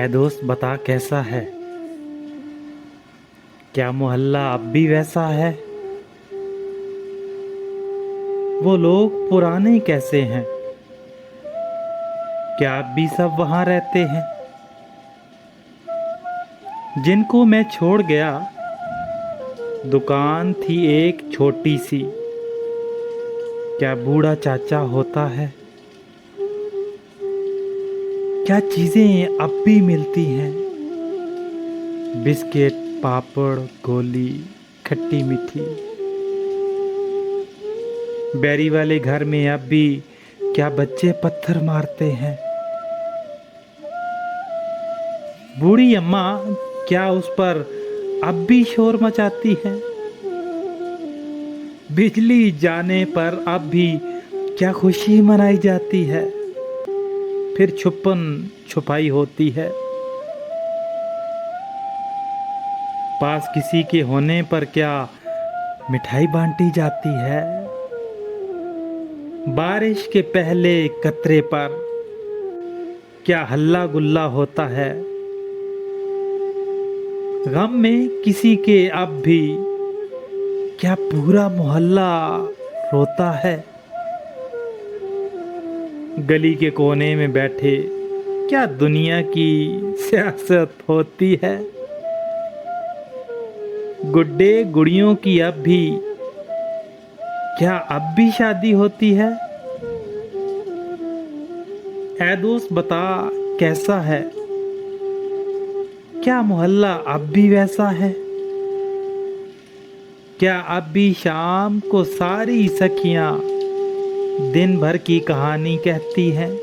दोस्त बता कैसा है। क्या मोहल्ला अब भी वैसा है। वो लोग पुराने कैसे हैं। क्या अब भी सब वहां रहते हैं। जिनको मैं छोड़ गया दुकान थी एक छोटी सी। क्या बूढ़ा चाचा होता है। क्या चीजें अब भी मिलती हैं। बिस्किट पापड़ गोली खट्टी मीठी। बैरी वाले घर में अब भी क्या बच्चे पत्थर मारते हैं। बूढ़ी अम्मा क्या उस पर अब भी शोर मचाती है। बिजली जाने पर अब भी क्या खुशी मनाई जाती है। फिर छुपन छुपाई होती है। पास किसी के होने पर क्या मिठाई बांटी जाती है। बारिश के पहले कतरे पर क्या हल्ला गुल्ला होता है। गम में किसी के अब भी क्या पूरा मोहल्ला रोता है। गली के कोने में बैठे क्या दुनिया की सियासत होती है। गुड्डे गुड़ियों की अब भी क्या अब भी शादी होती है। ऐ दोस्त बता कैसा है। क्या मोहल्ला अब भी वैसा है। क्या अब भी शाम को सारी सखियां दिन भर की कहानी कहती हैं।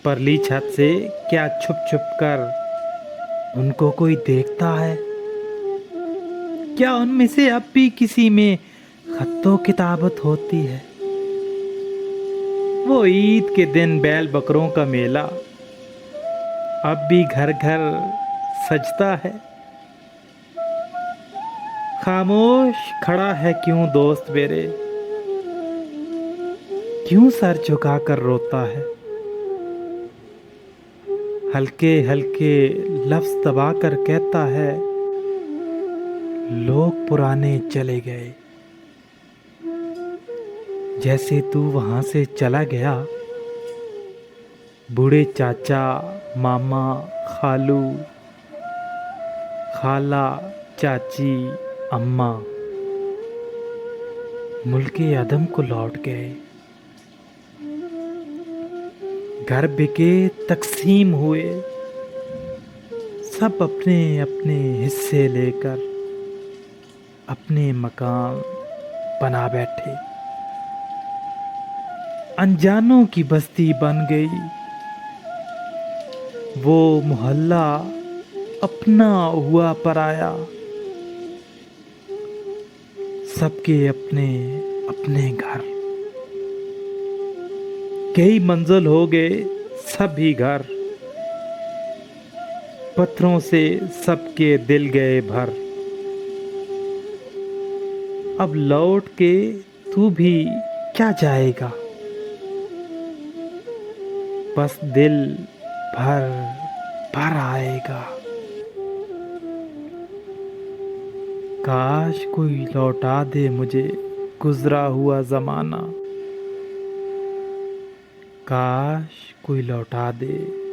परली छत से क्या छुप छुप कर उनको कोई देखता है। क्या उनमें से अब भी किसी में खत्तो किताबत होती है। वो ईद के दिन बैल बकरों का मेला अब भी घर घर सजता है। खामोश खड़ा है क्यों दोस्त मेरे। क्यों सर झुकाकर रोता है। हल्के हल्के लफ्ज दबाकर कहता है लोग पुराने चले गए। जैसे तू वहां से चला गया। बूढ़े चाचा मामा खालू खाला चाची अम्मा मुल्के अदम को लौट गए। घर बिके तकसीम हुए। सब अपने अपने हिस्से लेकर अपने मकान बना बैठे। अनजानों की बस्ती बन गई। वो मोहल्ला अपना हुआ पराया। सबके अपने अपने घर। कई मंजिल हो गए सभी घर। पत्थरों से सबके दिल गए भर। अब लौट के तू भी क्या जाएगा। बस दिल भर भर आएगा। काश कोई लौटा दे मुझे गुजरा हुआ जमाना। काश कोई लौटा दे